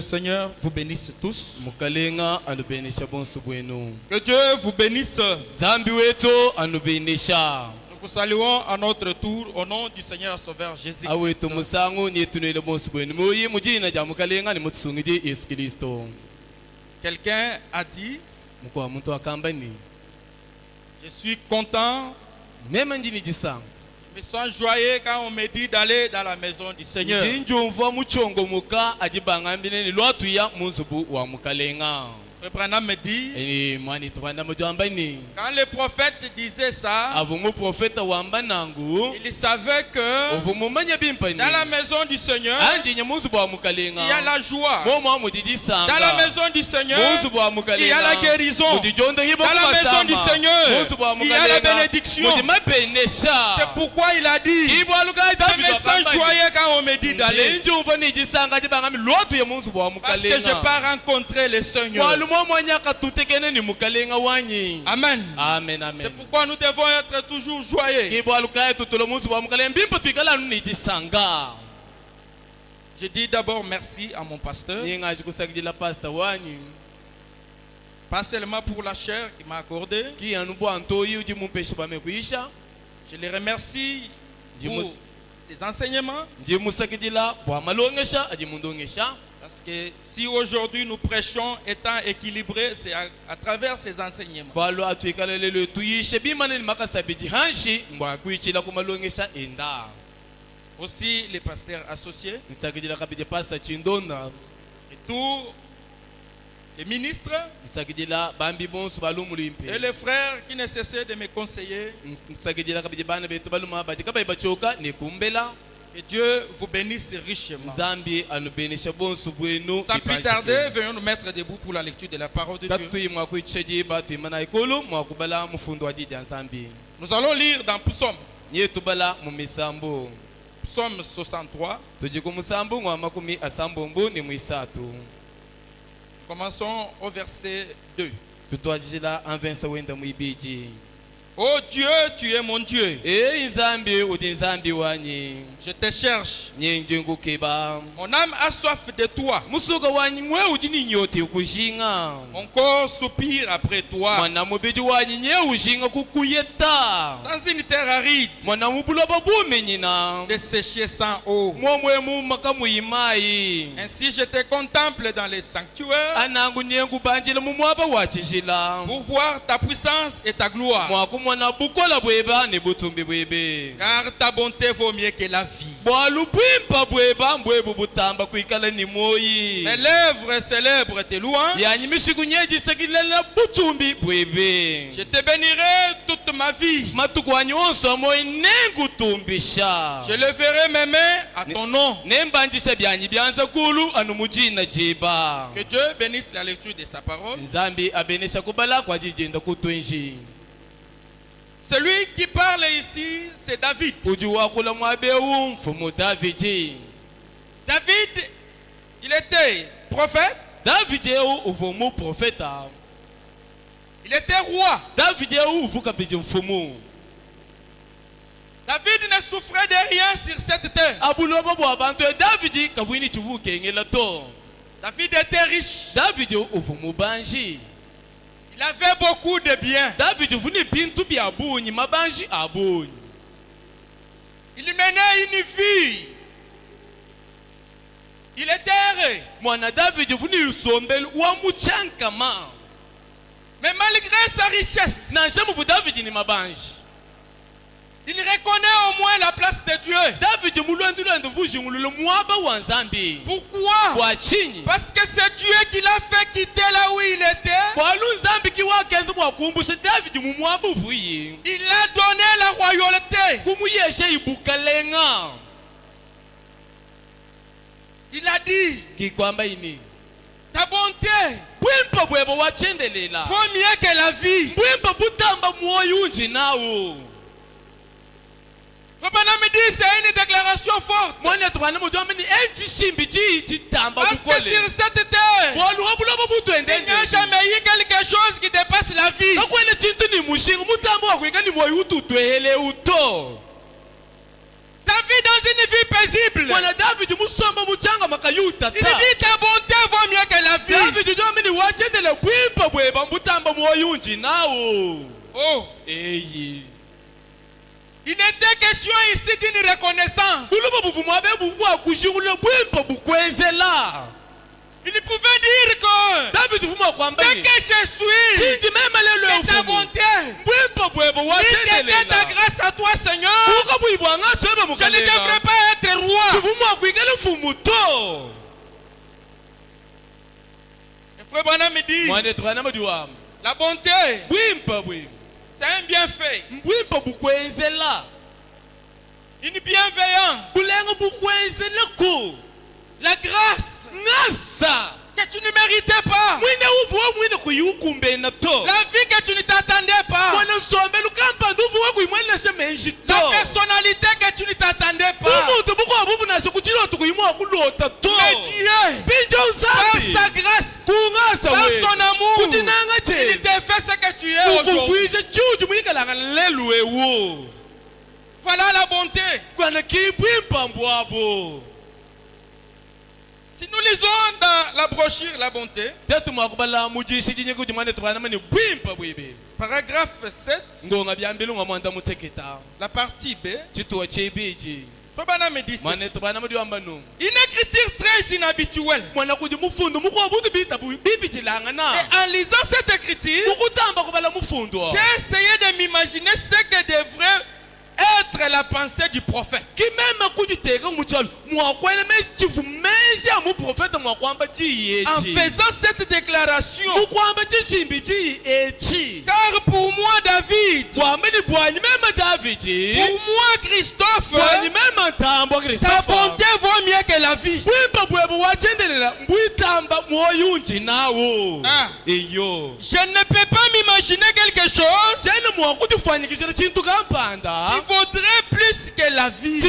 Seigneur vous bénisse tous. Mukalenga anubénisha bonsu bwenu. Que Dieu vous bénisse. Zambi wetu anubénisha. Nous vous saluons à notre tour au nom du Seigneur Sauveur Jésus-Christ. Awetu musangu ni tunele bonsu bwenu. Moyi mujina ja mukalenga ni mutsungije Yesu Kristo. Quelqu'un a dit, Mukwa muntu akamba ni. je suis content. Mema njini jisanga. Je me sens joyeux quand on me dit d'aller dans la maison du Seigneur. Njumva muchongo muka ajibanga mbineni lwatu ya munzubu wa mukalenga. Le Branham me dit, quand le prophète disait ça, il savait que dans la maison du Seigneur, il y a la joie. Dans la maison du Seigneur, il y a la guérison. Dans la maison du Seigneur, il y a la bénédiction. C'est pourquoi il a dit, je me sens joyeux quand on me dit d'aller. Parce que je pars rencontrer le Seigneur. Amen. Amen, amen. C'est pourquoi nous devons être toujours joyeux. Je dis d'abord merci à mon pasteur. Pas seulement pour la chair qu'il m'a accordée. Je les remercie pour ses enseignements. Parce que si aujourd'hui nous prêchons étant équilibrés, c'est à travers ces enseignements. Aussi les pasteurs associés et tous les ministres et les frères qui ne cessaient de me conseiller. Que Dieu vous bénisse richement. Sans plus tarder, venons nous mettre debout pour la lecture de la parole de Dieu. Nous allons lire dans Psaume. Psaume 63. Commençons au verset 2. Oh Dieu, tu es mon Dieu. Je te cherche. Mon âme a soif de toi. Mon corps soupire après toi. Dans une terre aride, desséchée sans eau. Ainsi je te contemple dans les sanctuaires pour voir ta puissance et ta gloire. Car ta bonté vaut mieux que la vie. Mes lèvres célèbrent tes louanges. Je te bénirai toute ma vie. Je leverai mes mains à ton nom. Que Dieu bénisse la lecture de sa parole. Celui qui parle ici, c'est David. David, il était prophète. Il était roi. David ne souffrait de rien sur cette terre. David était riche. Il avait beaucoup de biens. Il menait une vie. Il était heureux. Mais malgré sa richesse, il reconnaît au moins la place de Dieu. Pourquoi? Parce que c'est Dieu qui l'a fait quitter là où il était. Il a donné la royauté. Il a dit, ta bonté vaut mieux que la vie. Branham me dit, c'est une déclaration forte. Parce que sur cette terre, il n'y a jamais eu quelque chose qui dépasse la vie. Ta vie dans une vie paisible. Il dit ta bonté vaut moyunji nawo. Oh. Eyi. Il était question ici d'une reconnaissance. Il pouvait dire que ce que je suis, c'est ta bonté. Si c'était ta grâce à toi, Seigneur, je ne devrais pas être roi. Le frère Branham me dit, la bonté, c'est un bienfait. Une bienveillance. La grâce que tu ne méritais pas. La vie que tu ne t'attendais pas. La personnalité que tu ne t'attendais pas. Mais Dieu, par sa grâce, par son amour, il t'a fait ce que tu es aujourd'hui. Voilà la bonté. Si nous lisons dans la brochure la bonté, paragraphe 7, la partie B, Pabana me dit ceci. Une écriture très inhabituelle. Et en lisant cette écriture, j'ai essayé de m'imaginer ce que devrait être la pensée du prophète. En faisant cette déclaration, car pour moi David, pour moi Christophe, ta bonté vaut mieux que la vie. Je ne peux pas m'imaginer quelque chose qui vaudrait plus que la vie.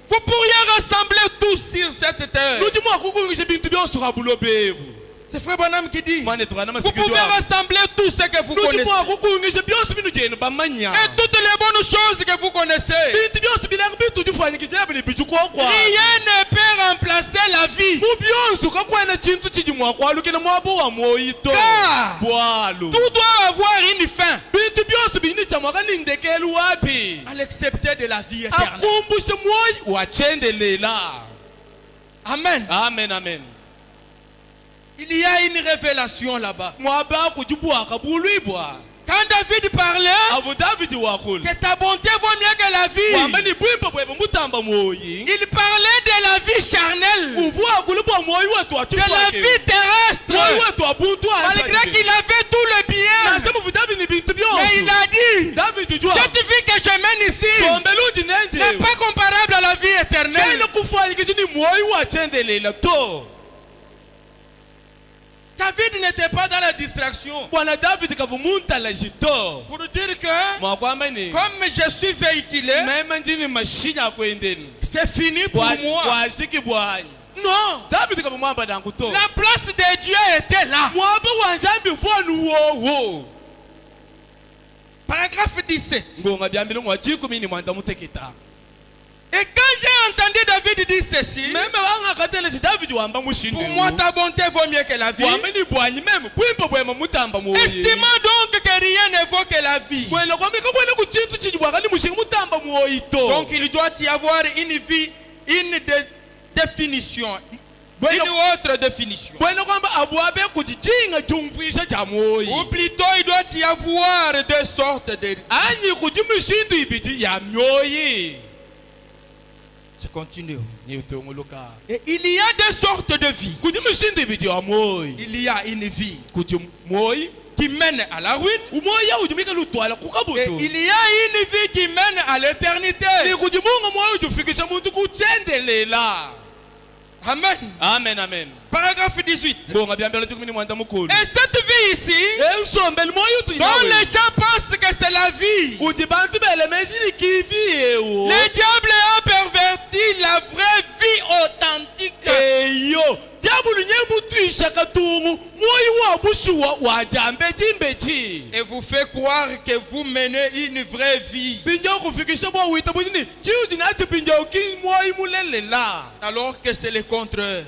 Vous pourriez rassembler tous sur cette terre. C'est Frère Branham qui dit, vous pouvez rassembler tout ce que vous connaissez. Et toutes les bonnes choses que vous connaissez. Rien ne peut remplacer la vie. Car tout doit avoir une fin. À l'excepter de la vie éternelle. Amen. Amen, amen. Il y a une révélation là-bas. Quand David parlait que ta bonté vaut mieux que la vie, il parlait de la vie charnelle, de la vie terrestre, malgré qu'il avait tout le bien. Mais il a dit, cette vie que je mène ici n'est pas comparable à la vie éternelle. David n'était pas dans la distraction. Pour dire que comme je suis véhiculé, c'est fini pour moi. Non. La place de Dieu était là. Paragraphe 17. Et quand j'ai entendu David dire ceci, pour moi ta bonté vaut mieux que la vie. Estimant donc que rien ne vaut que la vie. Donc il doit y avoir une vie, une définition. Une autre définition. Ou plutôt il doit y avoir deux sortes de vie. Je continue. Et il y a deux sortes de vie. Il y a une vie qui mène à la ruine. Et il y a une vie qui mène à l'éternité. Amen. Amen, amen. Paragraphe 18. Et cette vie ici, dont les gens pensent que c'est la vie, le diable a perverti la vraie vie authentique. Et vous fait croire que vous menez une vraie vie. Alors que c'est le contraire.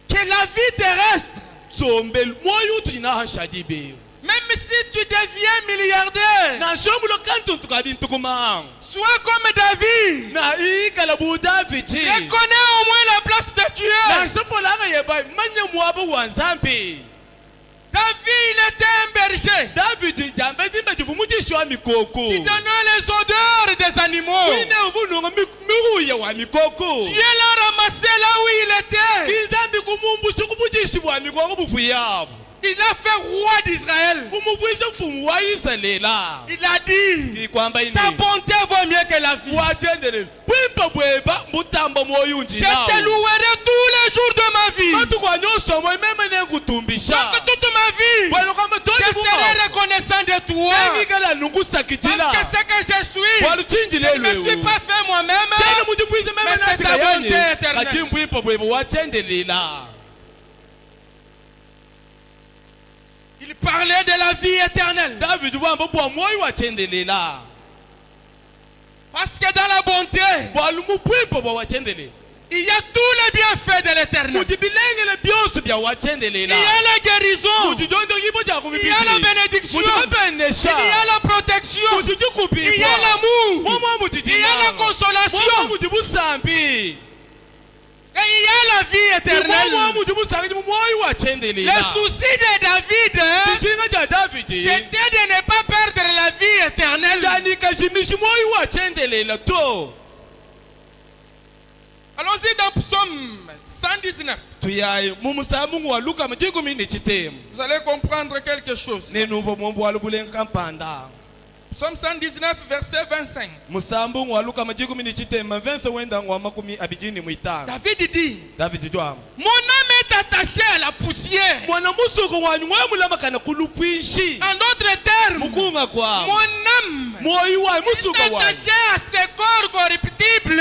Que la vie terrestre, même si tu deviens milliardaire, sois comme David. Reconnais au moins la place de Dieu. David, il était un berger. Il donnait les odeurs des animaux. Dieu l'a ramassé là où il était. Il a fait roi d'Israël. Il a dit, ta bonté vaut mieux que la vie. Je te louerai tous les jours de ma vie. Donc toute ma vie, je serai reconnaissant de toi. Parce que ce que je suis, je ne me suis pas fait moi-même, mais c'est ta bonté éternelle. Il parlait de la vie éternelle. Parce que dans la bonté, il y a tous les bienfaits de l'éternel. Il y a la guérison. Il y a la bénédiction. Il y a la protection. Il y a l'amour. Il y a la consolation. Et il y a la vie éternelle. Le souci de David, c'était de ne pas perdre la vie éternelle. Allons-y dans Psaume 119. Vous allez comprendre quelque chose. Psaume 119, verset 25. David dit, mon âme est attachée à la poussière. En d'autres termes, mon âme est attachée à ce corps corruptible.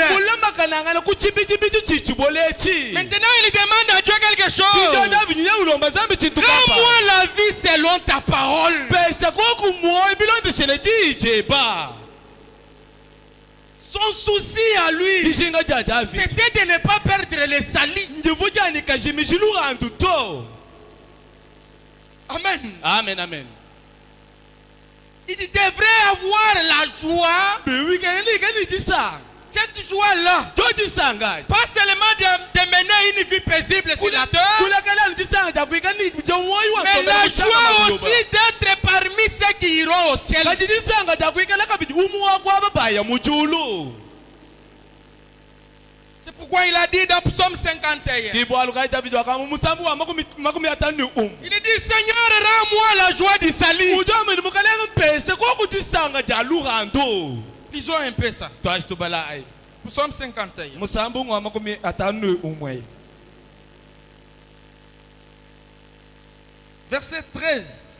Maintenant, il demande à Dieu quelque chose. Rends-moi la vie selon ta parole. Son souci à lui, c'était de ne pas perdre les salis. Amen. Amen, amen. Il devrait avoir la joie. Cette joie-là, pas seulement de mener une vie paisible sur la terre, mais la joie aussi d'être parmi ceux qui iront au ciel. C'est pourquoi il a dit dans Psaume 51, il dit, Seigneur, rends-moi la joie du salut. Lisons un peu ça. Psaume 51. Verset 13.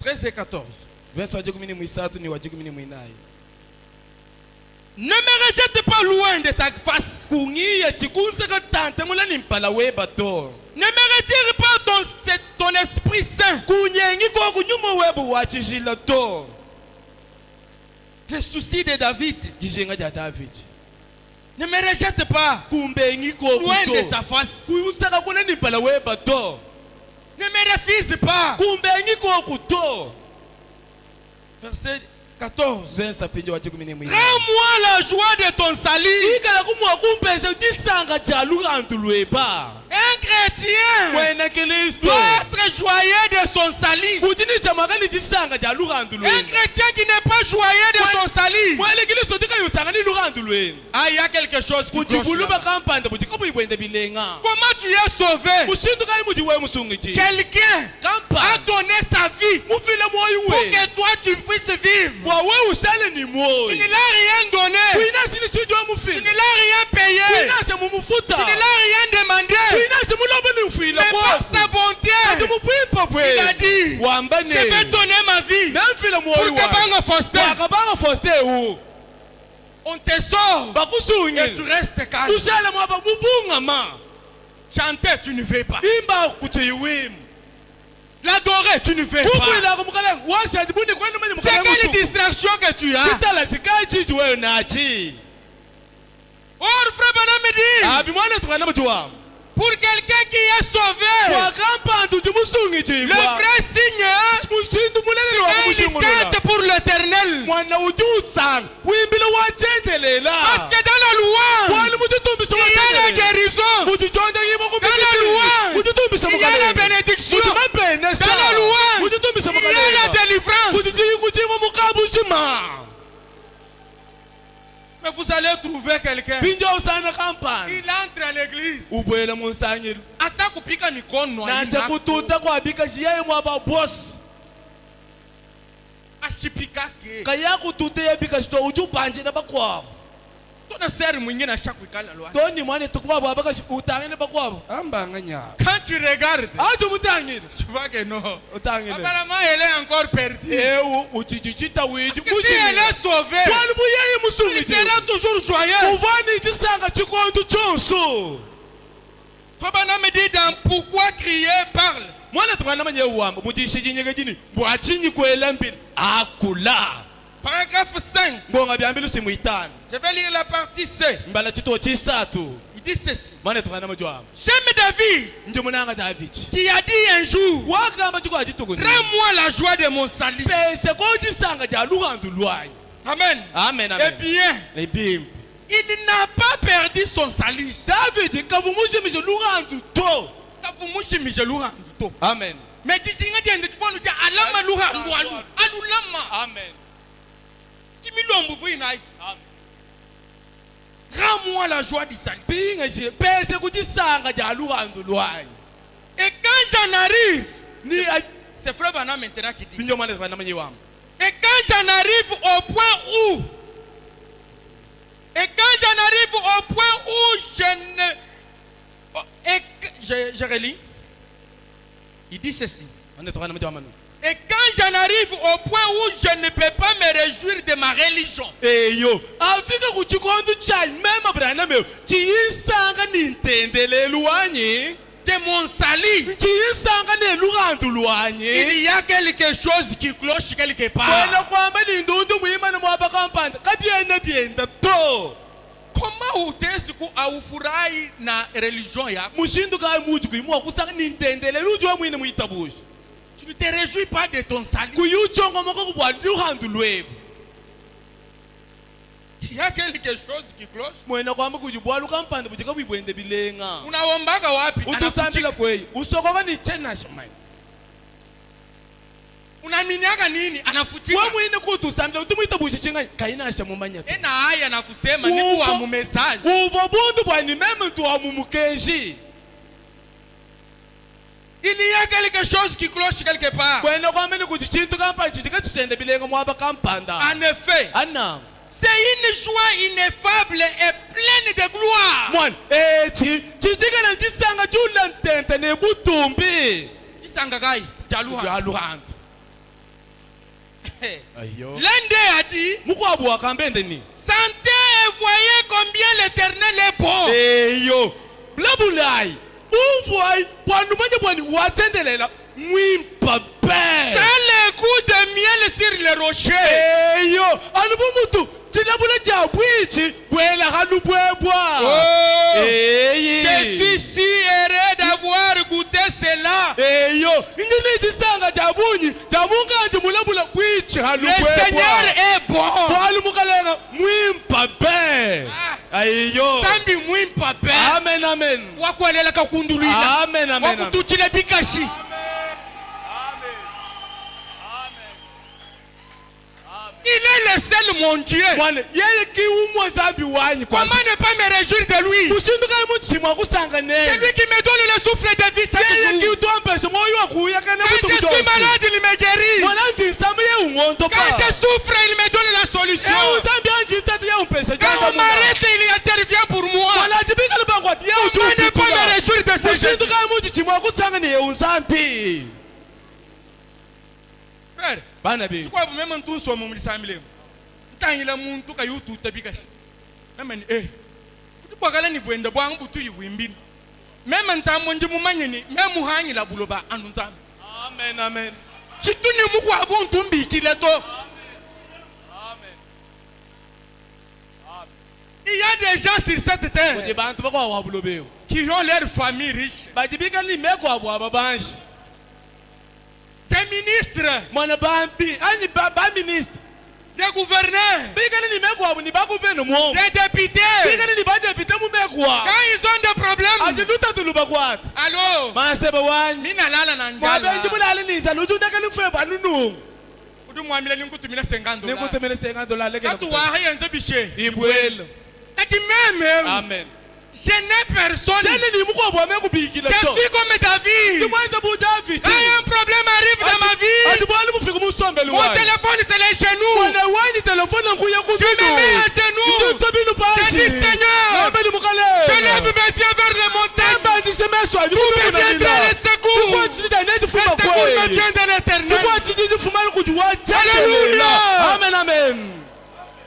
13 et 14. Ne me rejette pas loin de ta face. Ne me retire pas ton Esprit Saint. Le souci de David. Ne me rejette pas loin de ta face. Ne me refuse pas. Verset 14. Rends-moi la joie de ton salut. Un chrétien doit être joyeux de son salut. Un chrétien qui n'est pas joyeux de son salut, ah, il y a quelque chose qui cloche là. Comment tu es sauvé? Quelqu'un a donné sa vie pour que toi tu puisses vivre. Tu ne l'as rien donné. Tu ne l'as rien payé. Tu ne l'as rien demandé. Mais par sa bonté, il a dit, je vais donner vie. Pour te Faustin. On te sort. Et tu restes calme. Chanter, tu ne veux pas. L'adorer, tu ne veux pas. C'est quelle distraction que tu as? Oh, frère Banam me dit. Pour quelqu'un qui est sauvé, le vrai signe, c'est qu'il chante pour l'éternel. Parce que dans la loi, il y a la guérison. Dans la loi, il y a la bénédiction. Dans la loi, il y a la délivrance. Mais vous allez trouver quelqu'un. Il entre à l'église. Attends qu'on pique un icône. Quand tu regardes, tu vois que non. Apparemment, elle est encore perdue. Si elle est sauvée, elle sera toujours joyeuse. Fabana me dit dans Pourquoi crier parle. Paragraphe 5. Je vais lire la partie C. Il dit ceci. J'aime David qui a dit un jour, rends-moi la joie de mon salut. Amen. Amen. Eh bien, il n'a pas perdu son salut. Amen. Mais tu sais Amen. Rends-moi la joie du salut. Et quand j'en arrive, c'est Frère Bana maintenant qui dit. Et quand j'en arrive au point où, je relis, il dit ceci. Et quand j'en arrive au point où je ne peux pas me réjouir de ma religion, de mon salut, il y a quelque chose qui cloche quelque part. Comment utafurai na religion yako? Tu ne te réjouis pas de ton salut. Il y a quelque chose qui cloche. Unaombaga wapi? Unaminiaga nini? Anafutika. Ena haya na kusema ni kwa message. Il y a quelque chose qui cloche quelque part. En effet, c'est une joie ineffable et pleine de gloire. L'un d'eux a dit, sentez et voyez combien l'Éternel est bon. C'est le coup de miel sur le rocher. Je suis si heureux d'avoir goûté cela. Le Seigneur est bon. Sambi mwimpa pe. Amen, amen. Wakwalela kakundulila. Amen, amen. Wakutuchile bikashi. Il est le seul mon Dieu. Comment ne pas me réjouir de lui? C'est lui qui me donne le souffle de vie chaque jour. Quand je suis malade, il me guérit. Quand je souffre, il me donne la solution. Quand on m'arrête, il intervient pour moi. Comment ne pas me réjouir de ce Jésus? frère, tu crois même tout son monde semblé. Quand il a mon tout caillou tout tabikash. Même tu peux aller ni boire de boire un boutou wimbi. Même en temps mon dieu moumani, même mouhani la bouloba annonçant. Amen, amen. Si tu ne mouais bon tombi qu'il est tôt. Il y a des gens sur cette terre qui ont leur famille riche. Des ministres, des gouverneurs, des députés. Quand ils ont des problèmes, allô, Mina Lala Nanjala. Amen. Je n'ai personne. Je suis comme David. Quand un problème arrive dans ma vie, mon téléphone c'est les genoux. Je me mets à genoux. Je dis Seigneur, je lève mes yeux vers les montagnes. D'où me viendra le secours? Le secours me vient de l'Éternel. Alléluia. Amen, amen.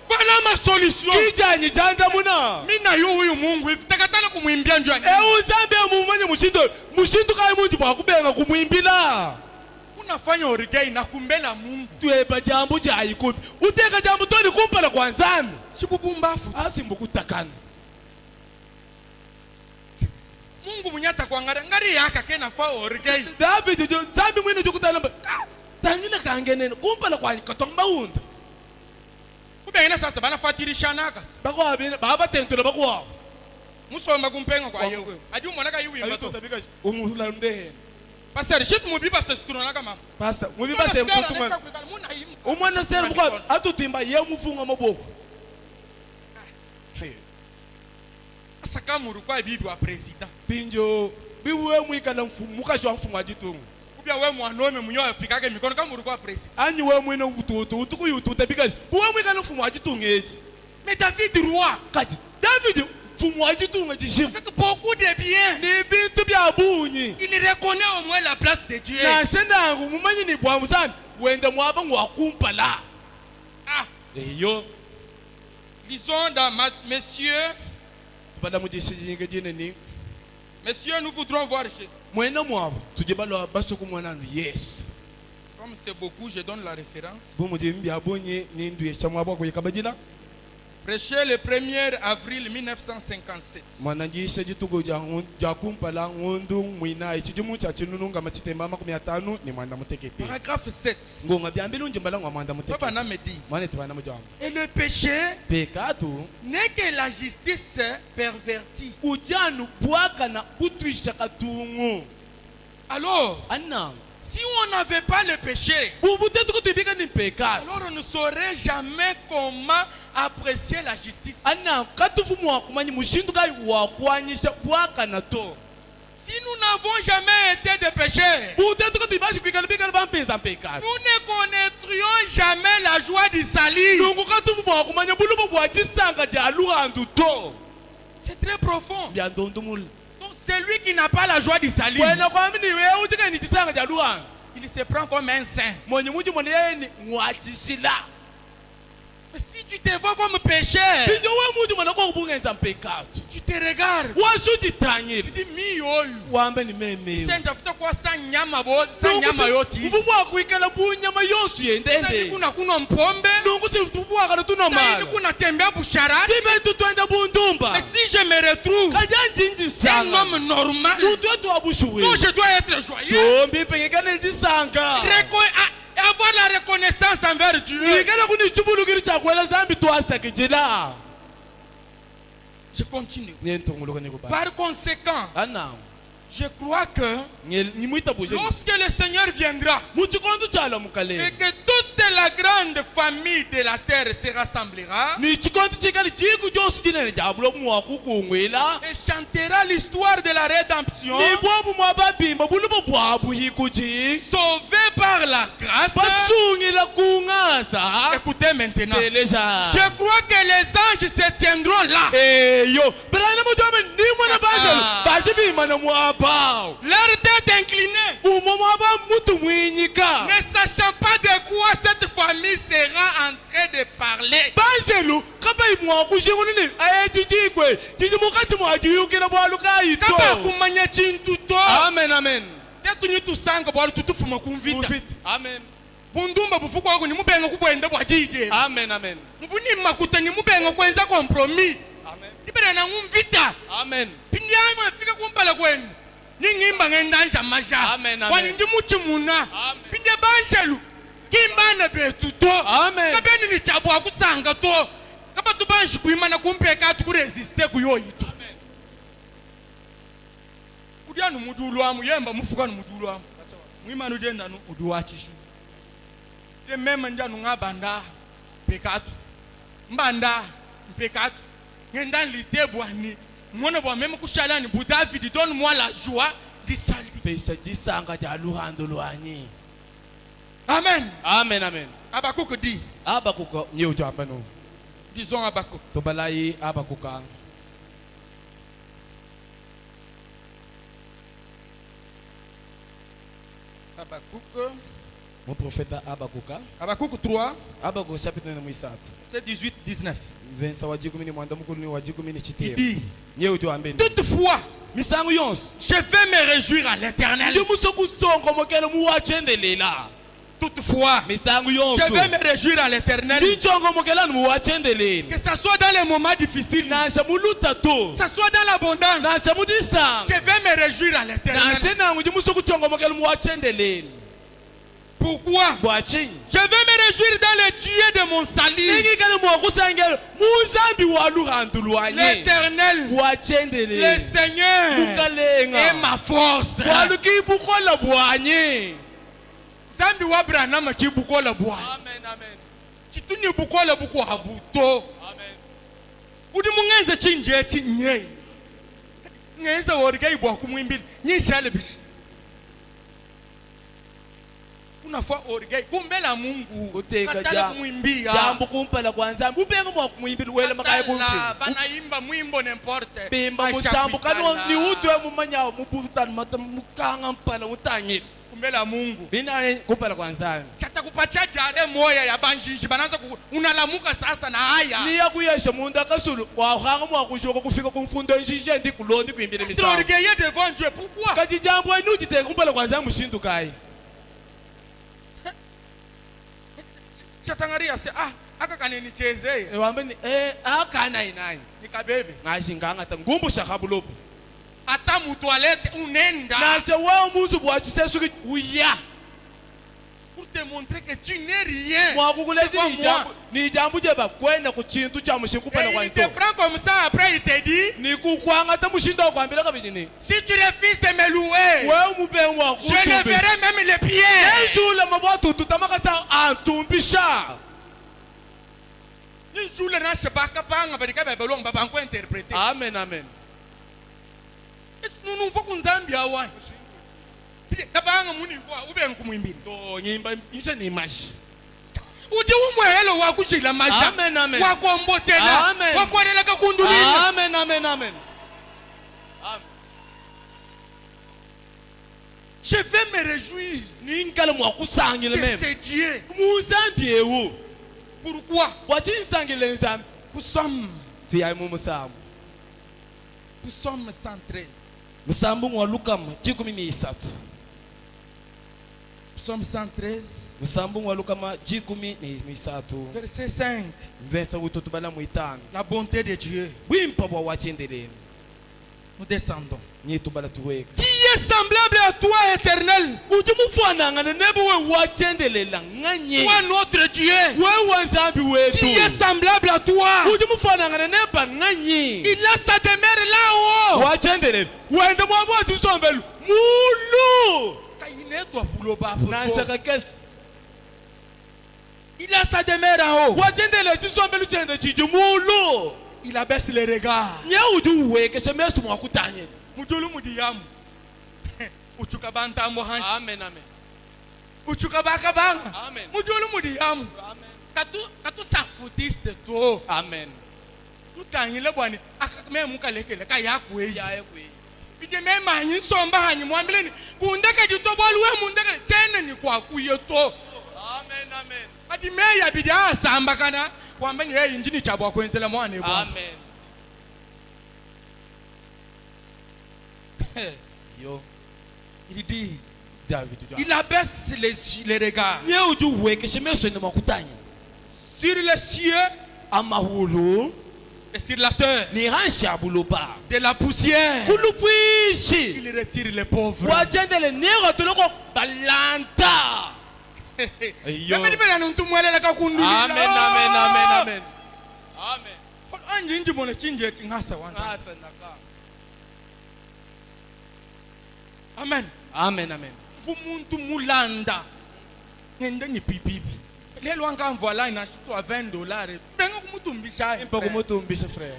Voilà ma solution. Mina yu Mungu takatana kumwimbia njani. Unafanya origei na kumbela Mungu. Tueba jambo jaikupi. Uteka jambo toni kumpala kwanzani. Sibubumbafu. Asimbukutakana. Mungu munyata kwangara ngari yaka kena fa origei. David zambi mwini jukutana. Tangina kangenene kumpala kwa katomba unda. Kubengena sasa bana fatirishana akas. Bakwa baba tentula bakwa. Musoma kumpenga kwa yewe. Adi umona ka yiwi mbato. Umula mdehe. Pastor shit mubiba se strona kama. Pastor mubiba se mkutuma. Umwana sera bakwa atutimba ye mufunga maboko. Asaka muru kwa bibi wa president. Pinjo biwe mwikana mfumu mukashwa mfumu ajitungu. Kubia we mwanome munyo pikake mikono kama muru kwa president. Anyi we mwino ututu utuku yututa bikash. Buwe mwikana mfumu ajitungu eji. Mais David roi. Kati David mfumu ajitungu ejishim. Fait beaucoup de bien. Ni bintu bya bunyi. Il reconnaît au moins la place de Dieu. Na senda mumanyi ni bwa muzani wenda mwaba ngwakumpala. Ah. Eyo. Lisons dans Messieurs. Messieurs, nous voudrons voir Jésus. Comme c'est beaucoup, je donne la référence. Prêché le 1er avril 1957. Paragraphe 7. Papa me dit. Et le péché n'est que la justice pervertie. Alors, si on n'avait pas le péché, alors on ne saurait jamais comment apprécier la justice. Si nous n'avons jamais été de pécheurs, nous ne connaîtrions jamais la joie du salut. C'est très profond. Donc celui qui n'a pas la joie du salut, il se prend comme un saint. Mais si tu te vois comme pécheur, tu te regardes, tu dis mi senta kwa sa nyama yoti kuna mpombe kuna tembea busharati. Mais si je me retrouve un homme normal, non, je dois être joyeux, avoir la reconnaissance envers Dieu. Je continue. Par conséquent, je crois que lorsque le Seigneur viendra et que toute la grande famille de la terre se rassemblera et chantera l'histoire de la rédemption, sauvé par la grâce. Écoutez maintenant, je crois que les anges se tiendront là Leur tête inclinée. Ne sachant pas de quoi cette famille sera en train de parler. Amen, amen. Amen. Bundumba bufuko wako ni mubenga kubwenda bwajije. Amen, amen. Mvuni makuta ni mubenga kwenza kompromis. Amen. Ibera na ngumvita. Amen. Pindi yangu afika kumpala kwenu. Ningimba ngendanja masha. Amen, amen. Wani ndi muchi muna. Amen. Pindi banjelu. Kimbana betu to. Amen. Kabeni ni chabu akusanga to. Kaba tubanshi kuimana kumpeka tukuresiste kuyoyito. Amen. Kudianu mudulu amu yemba mufuka nu mudulu amu. Mwimanu jenda nu uduwachishu. Même njanu ngabanda pekatu mbanda pekatu ngenda litebwani mwana bwa même kushalani bu David donne-moi la joie du salut pesa disanga ja luhando lwanyi. Amen, amen, amen. Abakuku di Abakuka nyew jambano disons Abakuku to balayi Abakuka Abakuku. Mon prophète Abakuka. Abakuku 3. Abakuka chapitre 9. C'est 18-19. Il dit, toutefois, je vais me réjouir à l'Éternel. Toutefois, je vais me réjouir à l'Éternel. Que ce soit dans les moments difficiles, que ce soit dans l'abondance, je vais me réjouir à l'Éternel. Pourquoi? Je vais me réjouir dans le Dieu de mon salut. L'Éternel, le Seigneur est ma force. Zambi wa Branham ki bukola bwa. Amen, amen. Chituni bukola buko habuto. Amen. Udi mungenze chinje chinye. Ngenze worgai bwa kumwimbili. Nyishale bishi. Unafaa orgai kumbela Mungu katala kumwimbia jambo kumpala kwanza ubenga mwa kumwimbira wele makaye kumshi banaimba mwimbo n'importe bimba musambu kano ni utwe mumanya mubutana mukanga mpala utanyi kumbela Mungu bina kumpala kwanza chata kupacha jale moya ya banjiji banaanza unalamuka sasa na haya ni yakuyesha mundu akasulu kwa hanga mwa kushoka kufika kumfundo njije ndi kulondi kuimbira misambu orgueilleux devant Dieu. Pourquoi? Kaji jambo inuti te kumpala kwanza mushindu kai chatangaria se aka kaneni cheze wambeni akana inani nikabebe ngashinganga ta ngumbusha khabulopo ata mu toilette unenda na se wa muzu bwa chisesu uya pour te montrer que tu n'es rien. Moi kukulezi ni jambo jeba kwenda ku chintu cha mushiku pala kwa into. Il te prend comme ça après il te dit ni kukwanga ta mushindo kwambira kabijini. Si tu refuses de me louer, wewe mupe mwa je leverai même les pieds. Njula mabwatu tutamaka sa antumbisha. Ni njula na shabaka panga badika babelong babanko interpréter. Amen, amen. Nous nous faut qu'on zambia wa. Kabanga muni kwa ube nkumwimbira to nyimba isha ni maji uje umwelo wakushila maji amen amen wakombotela wakwanela kakundulina amen amen amen je vais me réjouir ninkala mwakusangile même c'est Dieu muzambi ewo pourquoi wachinsangile nzambi Psalm tiya mu musambu Psalm 113 musambu ngwa Lukam 13 Psalm 113 musambu ngwa Lukama 13 verset 5 verset utotubala mu 5 la bonté de Dieu wimpa bwa wachendeleni nous descendons qui est semblable à toi éternel toi notre Dieu qui est semblable à toi il a sa demeure là-haut il a sa demeure en haut il abaisse les regards mudulu mudiyamu uchuka bantambo hanshi amen amen uchuka bakabanga amen mudulu mudiyamu amen katu s'en foutisse de toi amen utangile bwana akame mukalekele kayakwe yakwe bide me manyi somba hanyi mwambileni kundeka ditobolu we mundeka tene ni kwa kuyeto. Amen, amen. Adi meya bide asamba kana kwambeni yeye injini chabwa kwenzela mwane bwana. Amen. Yo. Il dit David, il abaisse les regards sur les cieux et sur la terre. De la poussière, il retire les pauvres. Amen. Amen, amen. Vumuntu mulanda. Ngende ni pipipi. Lelo anga voilà ina shito a $20. Benga kumutumbisha. Impa kumutumbisha frère.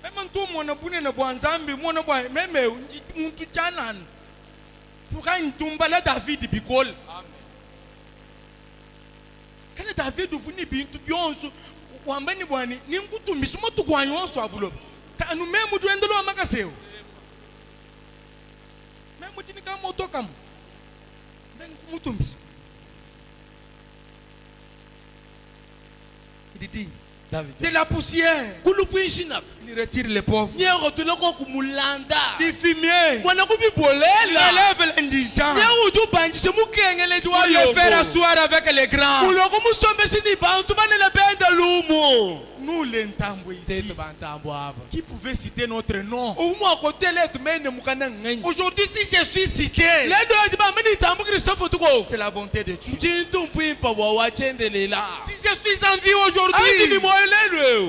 Mema ntu mwana bune na bwanzambi mwana bwa meme muntu chanan. Puka ntumba la David bikol. Amen. Kana David ufuni bintu byonso wambani bwani ninkutumbisha mutu kwanyonso abulo. Kanu memu tuendelo amakaseo. Mutini kama moto kama mutumbi il dit David de la poussière il retire les pauvres du fumier il élève l'indigent pour le faire asseoir avec les grands. Nous les Ntambwe ici qui pouvaient citer notre nom. Aujourd'hui si je suis cité, c'est la bonté de Dieu. Si je suis en vie aujourd'hui,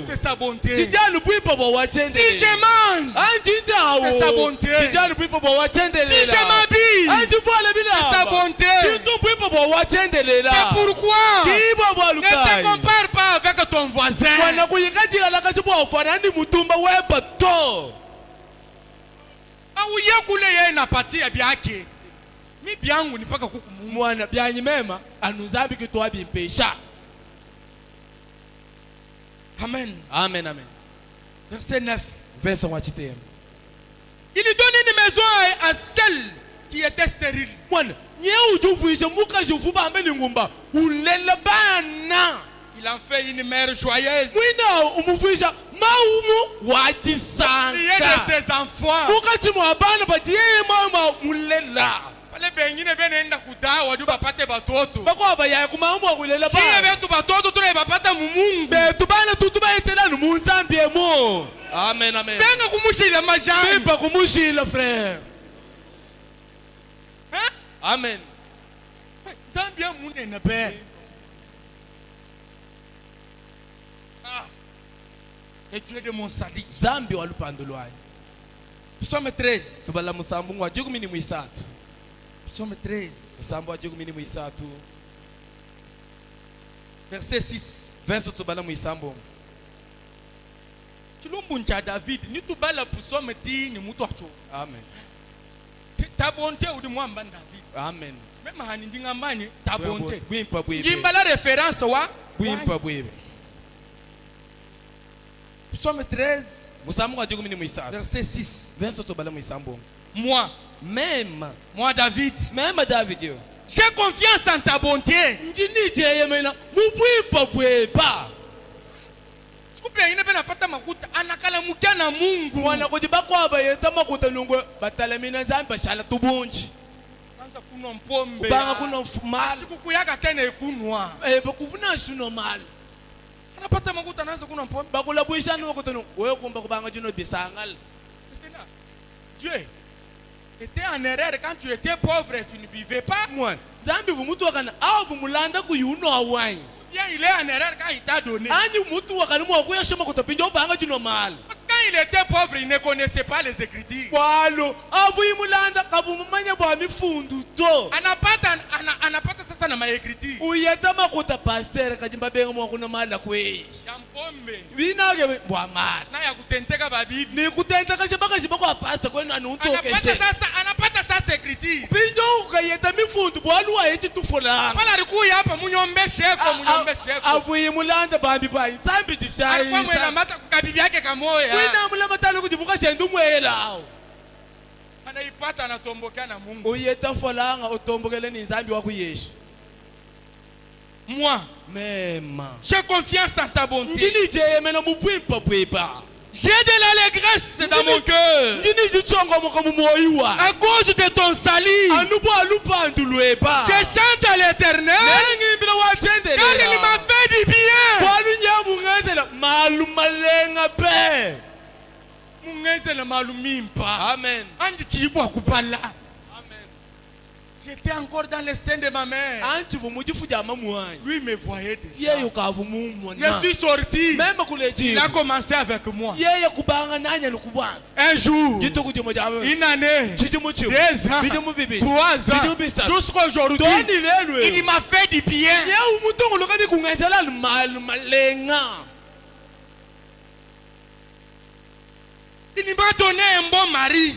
c'est sa bonté. Si je mange, c'est sa bonté. Si je m'habille, c'est sa bonté. C'est pourquoi ne te compare pas avec ton voisin. Auye kule yeye napatia byake. Mi byangu ni paka kukumu. Mwana byanyi mema anuzambi kitwa bimpesha. Amen. Amen, amen. Verset 9. Verset 8. Il lui donne une maison à celle qui était stérile. Mwana nyeu juvuisha muka juvuba ambeni ngumba. Ulela bana. Il en fait une mère joyeuse. Il y a de ses enfants. Les bengine benenda kudawa du bapate batoto. Si betu batoto tu bapata mumungu. Amen, amen. Benga kumushila majani. Bimba kumushila frère. Hein? Amen. Zambia mune na be. Et tu es de mon salut. Zambi walupandolwani. Psaume 13. Tubala musambu wa 13. Psaume 13. Musambu wa 13. Verset 6. Verset tubala musambu. Chulumbuncha David ni tubala psaume ti ni mutu acho. Amen. Ta bonté ou de mwamba David. Amen. Même hani ndingambani ta bonté. Bwimpa bwebe. Jimba la référence wa bwimpa bwebe. Psaume 13. Musambu wa 13. Verset 6. Verset tubala musambu. Moi, moi David, même David, j'ai confiance en ta bonté. Dieu était en erreur quand tu étais pauvre et tu ne vivais pas. Bien, il est en erreur quand il t'a donné. Parce que quand il était pauvre, il ne connaissait pas les Écritures. Anapata sasa na maécriture. Jampombe. Na ya kutenteka babibi. Anapata sasa sainte écriture pinjo ukayeta mifundu bwaluwa yechi tufolanga pala rikuya hapa munyombesheko avuyi mulanda bambi bayi nsambi dishayi alikuwa mwela mata kukabibi yake kamoya wina mulamatalo kujibuka shendu mwela anaipata anatombokea na Mungu uyeta folanga utombokele ni nzambi wako yeshi moi même j'ai confiance en ta bonté j'ai de l'allégresse dans mon cœur à cause de ton salut. Je chante à l'Éternel car il m'a fait du bien. Amen. J'étais encore dans le sein de ma mère. Lui me voyait déjà. Je suis sorti. Il a commencé avec moi. Un jour, une année, 2 ans, 3 ans, jusqu'à aujourd'hui, il m'a fait du bien. Il m'a donné un bon mari.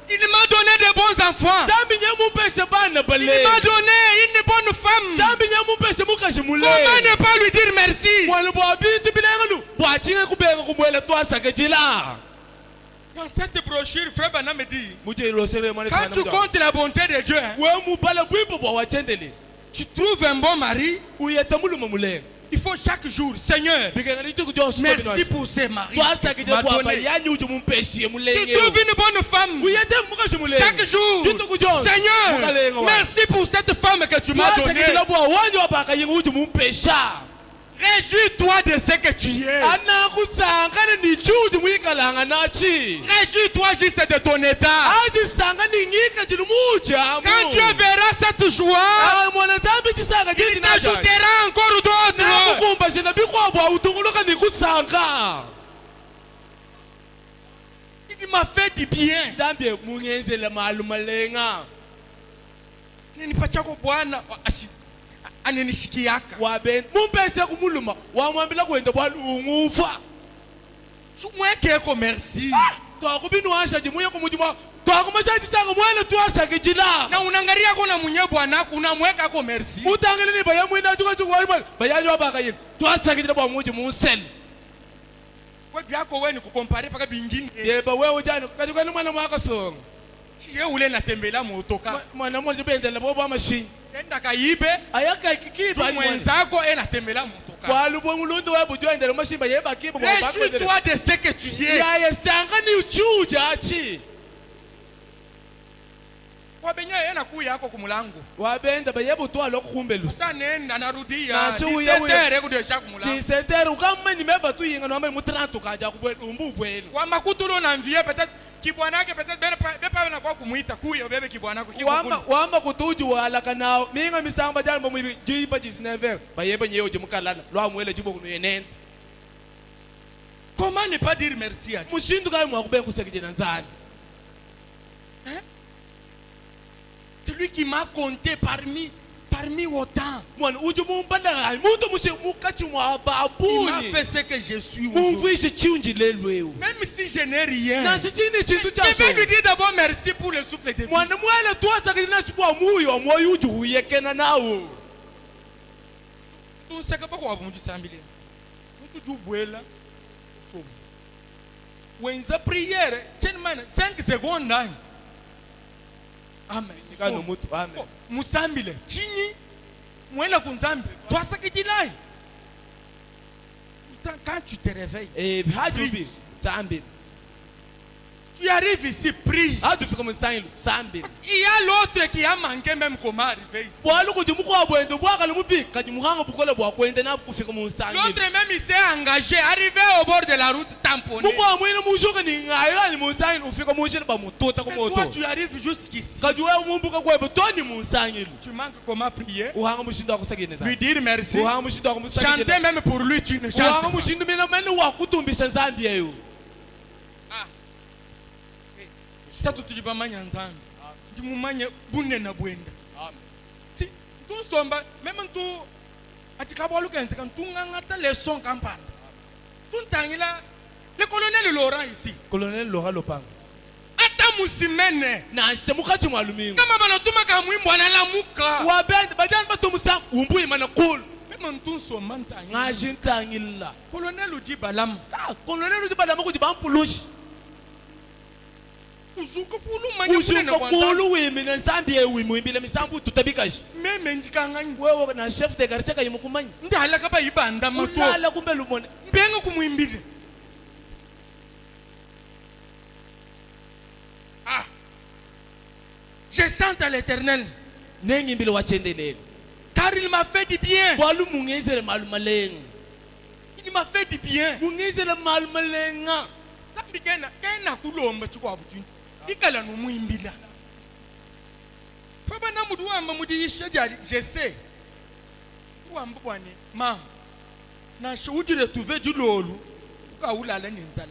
Il m'a donné de bons enfants. Il m'a donné une bonne femme. Comment ne pas lui dire merci? Dans cette brochure, Frère Bana me dit, quand tu comptes la bonté de Dieu, tu trouves un bon mari. Il faut chaque jour, Seigneur, merci pour ces maris. Tu trouves une bonne femme. Chaque jour, Seigneur, merci pour cette femme que tu m'as donnée. Réjouis-toi de ce que tu es. Réjouis-toi juste de ton état. Quand Dieu verra cette joie, il t'ajoutera encore d'autres. Il m'a fait du bien. Ananishikiaka mumpese kumuluma wamwambila kwenda bwalungufa sumwekeko merci twakubinwasha jimuye kumujuma twakumashatisanga mwana twasakijila na unangaria kona munye bwana unamweka ko merci utangene ni bayamwina tukwa bayanyo bakaye twasakijila bwa muji munsel we byako weni kukompare paka bingine yeba wewe jani kati kwani mwana mwaka songa chiye ule natembela motoka mwana mmoja bendela bwa machine enda kaibe ayaka kikiba mwenzako enatembela motoka kwa lubongulundo wewe joindele mashimba yeba kibo kwa bako de toi de ce que tu es ya yesanga ni uchuja achi wabenya yena kuya yako kumulango wabenda bayebo to aloko kumbelu sanenda narudia 17h kudesha kumulango 17h ukama nimeba tu yinga no mu 30 kaja kubumbu bwenu kwa makutulo na mvie peut-être kibwanake peut-être bepa na kwa kumuita kuyo bebe kibwanako wamba kutuju wala kanao minga misamba jambo mu jiba 19h bayebe nyeyo jimukalala lwa mwele jibo kuno yenene. Comment ne pas dire merci à Dieu? Mushindu kai mwakubenga kusekije nzani. Celui qui m'a compté parmi autant. Il m'a fait ce que je suis aujourd'hui. Même si je n'ai rien, je vais lui dire d'abord merci pour le souffle de vie. Prière, 5 secondes. Amen. Musambile chini mwela kunzambi twasakijilai. Quand tu te réveilles, tu arrives ici, prie. Il y a l'autre qui a manqué même comment arriver ici. L'autre même il s'est engagé, arrivé au bord de la route tamponné. Toi tu arrives jusqu'ici. Tu manques comment prier, lui dire merci, chanter même pour lui tu ne chantes pas. Tatu tujibamanya nzambi jimumanye bunne na bwenda si tu somba même tu atikabo lukenze kan tungangata leçon campagne tuntangila le colonel Laurent ici, colonel Laurent Lopang ata musimene na shemuka chimwalumingo kama banatuma ka mwimbo analamuka wabende bajana batumusa umbu imana cool même ntunso mantanya ngajintangilla colonel udi balam colonel udi balam ko di bampulushi uzuko kulu manya kulu wimina nsambi ewimuimbile misambu tutabikashi meme ndikanganya wewe na chef de quartier kayimukumanya ndala kaba yibanda mato ndala kumbe lumone mbenga kumuimbile je chante à l'Éternel nengimbile wachendelele car il m'a fait du bien walu mungezele malumalenga il m'a fait du bien mungezele malumalenga sambi kena kulomba chikwa buti ikala no muimbila fa bana mudu amba mudi yishajali je sais wamba bwane ma na shudire tuve dilolu ka ulala nenzala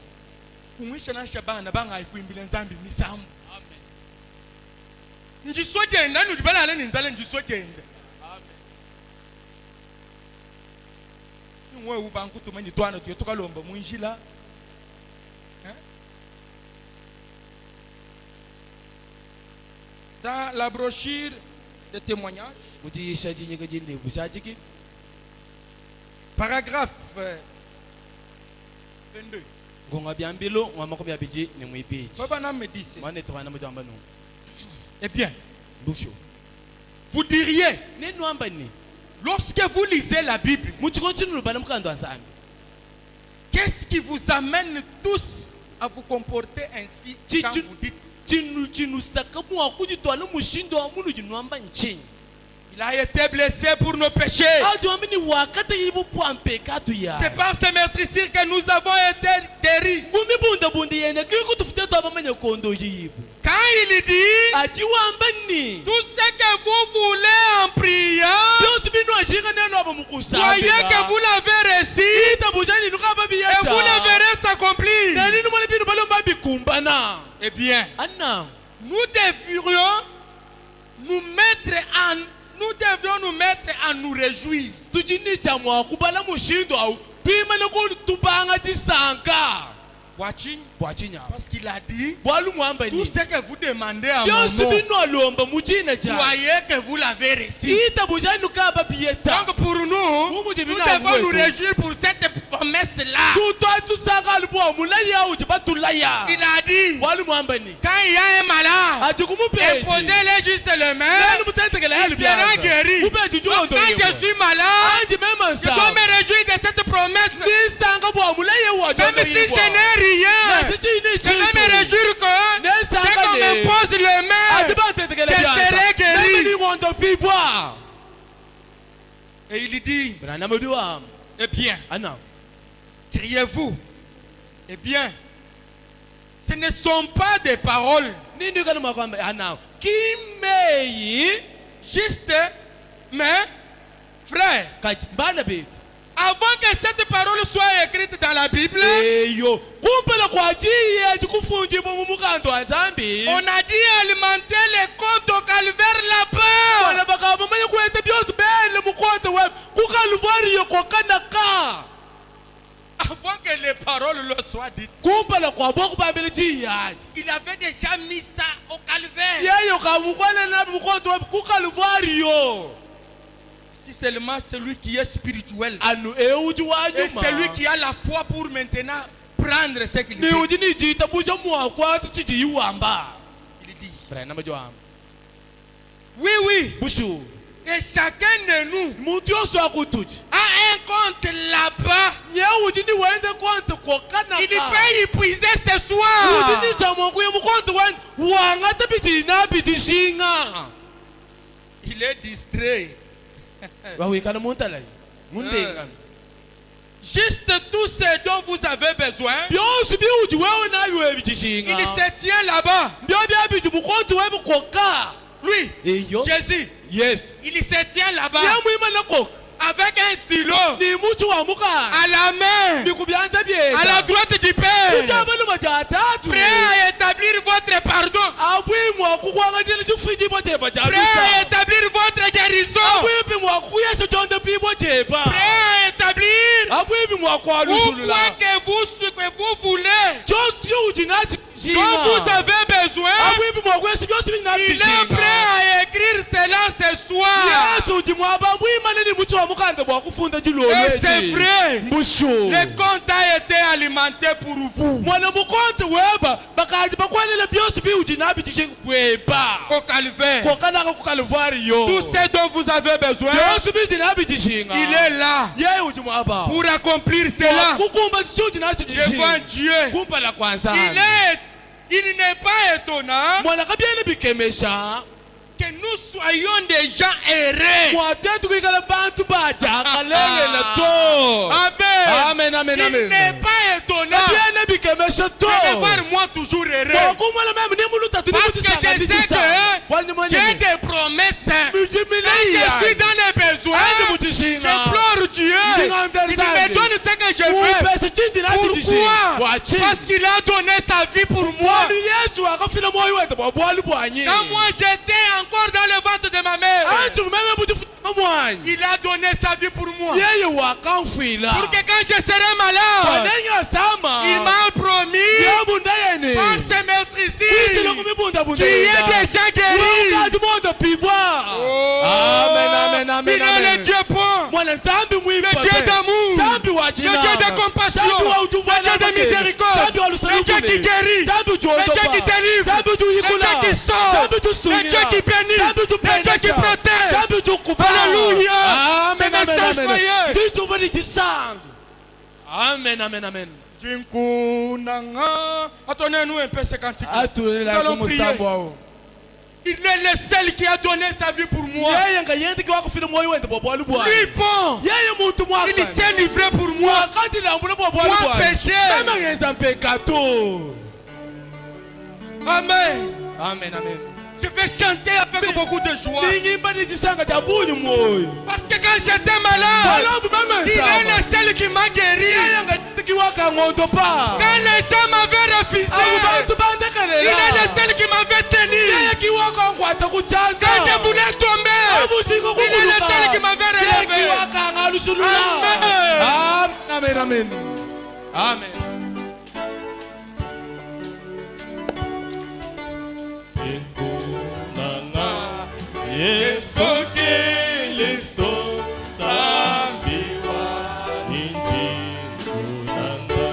kumwisha na shabana bangayi kuimbila nzambi misambu amen njisojenda nudibala nenzala njisojenda amen ngwe ubanku tumanyi twana tuye tukalomba muinjila dans la brochure de témoignages, paragraphe 22. Eh bien, vous diriez, lorsque vous lisez la Bible, qu'est-ce qui vous amène tous à vous comporter ainsi quand vous dites il a été blessé pour nos péchés. C'est par ces meurtrissures que nous avons été guéris. Quand il dit tout ce que vous voulez en priant, voyez que vous l'avez reçu et vous le verrez s'accomplir. Eh bien, nous devrions nous mettre à nous réjouir. Parce qu'il a dit tout ce que vous demandez à mon nom, voyez que vous l'avez reçu. Donc pour nous devons nous réjouir pour cette promesse-là. Il a dit quand il y a un malade, imposez-les juste les mains, il sera guéri. Donc quand je suis malade, je dois me réjouir de cette promesse. Même si je n'ai rien, je vais me réjouir que dès qu'on me pose les mains, je serai guéri. Et il dit, eh bien, diriez-vous, eh bien, ce ne sont pas des paroles juste, mais frère, avant que cette parole soit écrite dans la Bible, on a dit alimenter les comptes au calvaire là-bas. Avant que les paroles leur soient dites, il avait déjà mis ça au calvaire. Si seulement celui qui est spirituel et celui qui a la foi pour maintenant prendre ce qu'il dit. Il dit, oui, et chacun de nous a un compte là-bas. Il peut y puiser ce soir. Il est distrait. Juste tout ce dont vous avez besoin, il se tient là-bas. Lui, Jésus, il se tient là-bas avec un stylo à la main, à la droite du Père, prêt à établir votre pardon, prêt à établir votre guérison, prêt à établir ou quoi que vous voulez, dont vous avez besoin, il est prêt à écrire cela ce soir. Et c'est vrai, le compte a été alimenté pour vous. Au calvaire, tout ce dont vous avez besoin, il est là pour accomplir cela devant Dieu. Il n'est pas étonnant que nous soyons des gens errés. Amen. Il n'est pas étonnant de me voir moi toujours erré. Parce que je sais que j'ai des promesses. Quand je suis dans les besoins, j'implore Dieu. Il me donne ce que je veux. Pourquoi? Parce qu'il a donné sa vie pour moi. Quand moi j'étais encore dans le ventre de ma mère, il a donné sa vie pour moi. Pour que quand je serai malade, il m'a promis par ses meurtrissures, tu es déjà guéri. Amen. Il est le Dieu bon, le Dieu d'amour, le Dieu de compassion, le Dieu de miséricorde, le Dieu qui guérit, le Dieu qui délivre, le Dieu qui sauve, le Dieu qui bénit, le Dieu qui protège. Alléluia. Amen. Attendez-nous un peu ce cantique. Nous allons prier. Il est le seul qui a donné sa vie pour moi. Lui bon, il s'est livré pour moi. Moi péché. Amen. Je vais chanter avec beaucoup de joie. Parce que quand j'étais malade, il est le seul qui m'a guéri. Quand les gens m'avaient refusé, il est le seul qui m'avait tenu. Quand je voulais tomber, il est le seul qui m'avait relevé. Amen. Yesu Kristo sambiwa inji kunanga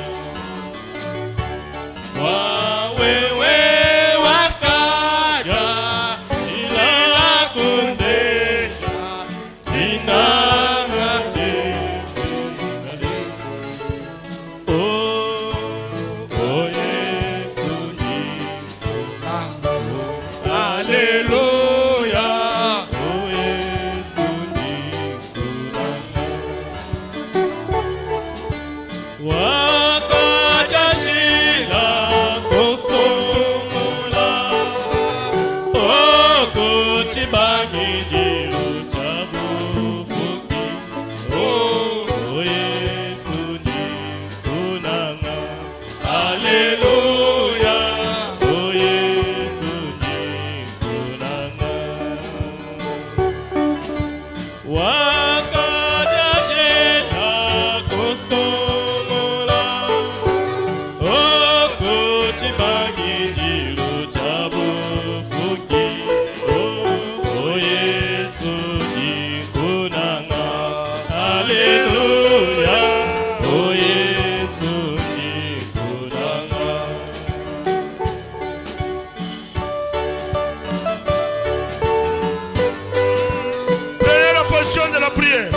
wawewe wakaja ila kundesha jinanga oh Yesu ni Hallelujah. De la prière.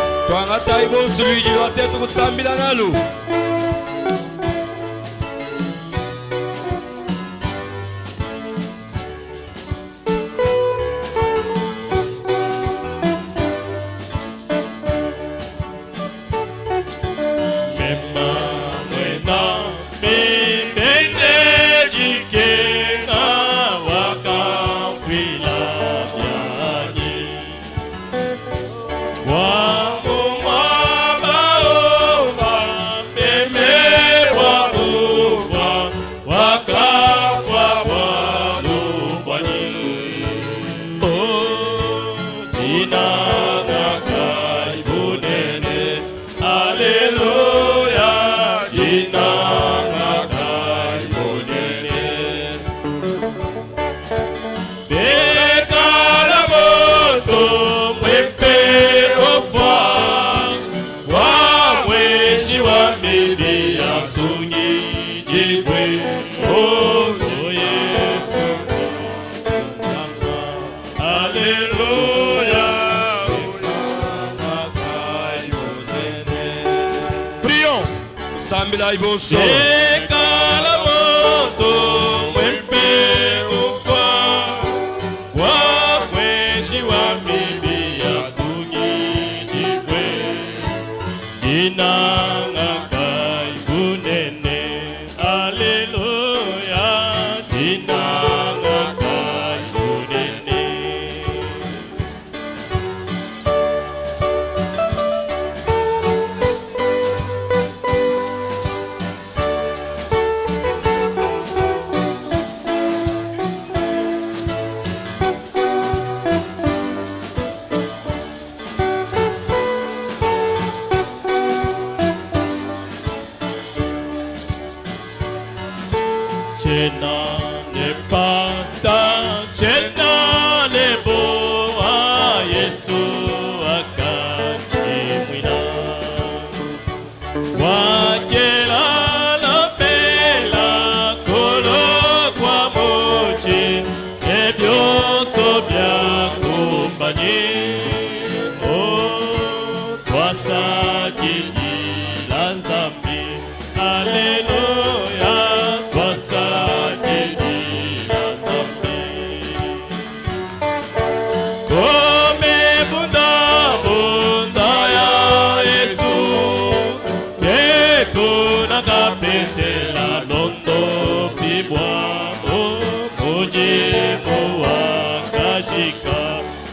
Alléluia. Prions. Sambila iboso. Ekalamoto mwempe ufa. Wamweshi wa bibi ya sugi jibwe. Jinanga kai bunene. Alléluia. Jinanga kai bunene. Chena ne pata, chena ne boa, Yesu akachimwina. Wakela la bela kolo kwa mochi, ebyo sobya kumbanye. Oh, kwasa jiji la nzambi, Alléluia. Kwasa jiji la nzambi. Kome bunda bunda ya Yesu, keto nakapete la londo pibwa moji wakashika.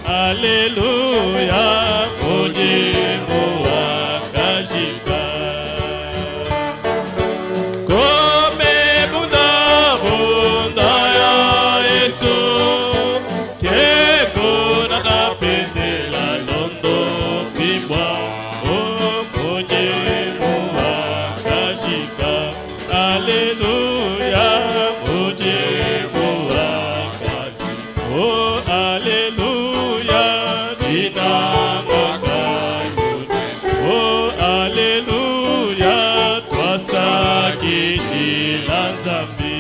Alléluia, moji wakashika. Kome bunda bunda ya Yesu, keko nakapete la londo pibwa moji wakashika. Alléluia, moji wakashika. Oh, Alléluia, dinanga kayune. Oh, Alléluia, twasa jiji la nzambi.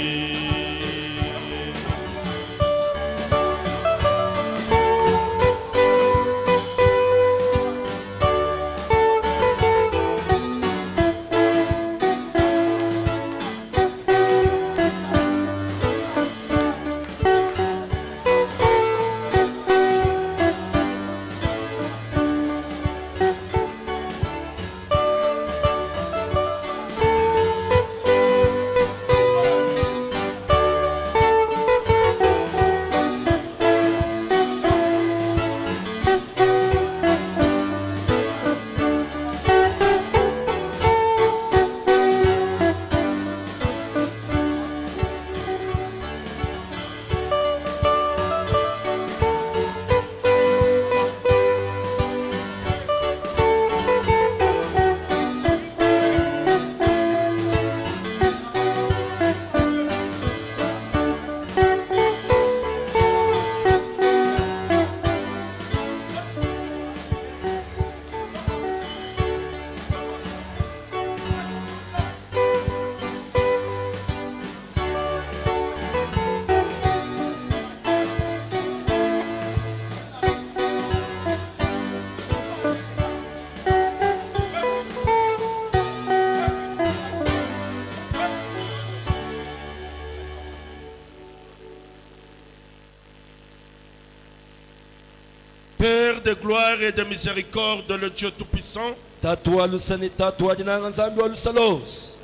Père de gloire et de miséricorde, le Dieu Tout-Puissant, Tatua lusani tatua dinanga nzambi wa lusalos.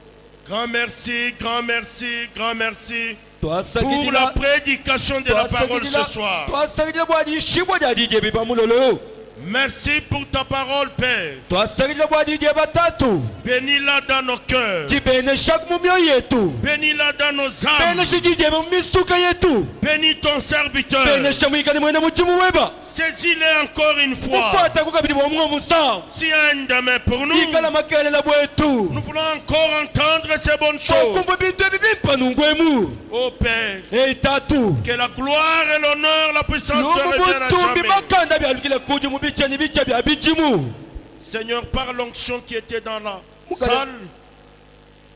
grand merci, grand merci, grand merci pour Twasagidila la prédication de la parole ce soir. twasagidila bwadi shibwa jadi je biba mulolo. Merci pour ta parole, Père. Twasagidila bwadi je batatu. Bénis-la dans nos cœurs. Jibene shak mumyo yetu. Bénis-la dans nos âmes. Bene shijije mumisuka yetu. Bénis ton serviteur. Bene shamwikani mwena muchimu weba. Saisis-les encore une fois. Mukwata kukabidi bwa mwa musa. Si un demain pour nous, Ikala makele la bwetu. nous voulons encore entendre ces bonnes choses. Kumbu bintu bibipa nungwemu. Ô Père, Hey tatu. que la gloire et l'honneur, la puissance te reviennent à Numutumbi jamais. makanda byalukile kuji mubicha ni bicha bya bijimu. Seigneur, par l'onction qui était dans la salle,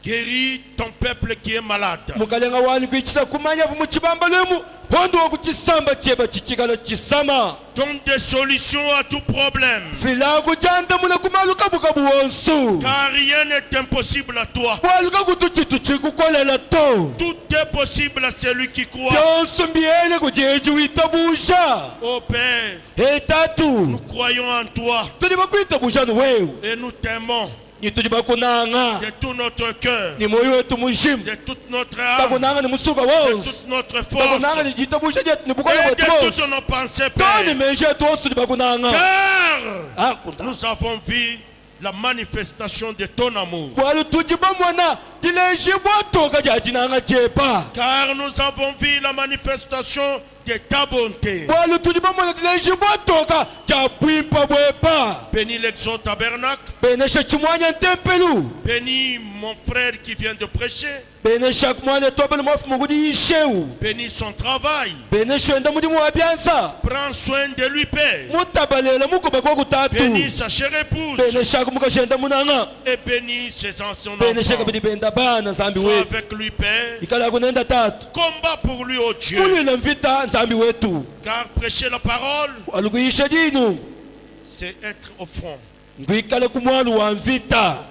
Guéris ton peuple qui est malade. mukalenga wanu kuichita kumanyavu mu chibamba lwemu hondo okuchisamba cheba chichikala chisama. Donne des solutions à tout problème. Filangu janda muna kumaluka bukabu wonsu. Car rien n'est impossible à toi. Waluka kutuchitu chikukolela to. Tout est possible à celui qui croit. Yonsu mbiele kujeju itabusha. Ô Père, Hetatu. nous croyons en toi Tuli bakuitabusha nuweu. et nous t'aimons Nituli bakunanga. de tout notre cœur, Ni moyo wetu mushimu. de toute notre âme, Bakunanga ni musuka de wonsu. toute notre force Bakunanga ni jitabusha jetu ni bukola et wetu de wonsu. toutes nos pensées, Toni Père. menje tosu ni bakunanga. Car Kunta. nous avons vu la manifestation de ton amour. Walu tujiba mwana dileji botoka jajinanga chepa. Car nous avons vu la manifestation de ta bonté. Walu tujiba mwana dileji botoka japwimpa bwepa. Bénis l'exo tabernacle. Benesha chimwanya ntempelu. Bénis mon frère qui vient de prêcher. Benesha kumwanya tobel mofu mugudi isheu. Bénis son travail. Benesha enda mudi mwabiansa. Prends soin de lui, Père. Mutabalela muko bako kutatu. Bénis sa chère épouse. Benesha kumukashenda munanga. Et bénis ses anciens Benesha enfants. kabidi benda bana nzambi Sois wetu. avec lui, Père. Ikala kunenda tatu. Combat pour lui, ô Dieu. Mulile mvita nzambi wetu. Car prêcher la parole, Walukuisha dinu. c'est être au front. Ngwikale kumwalu wa mvita.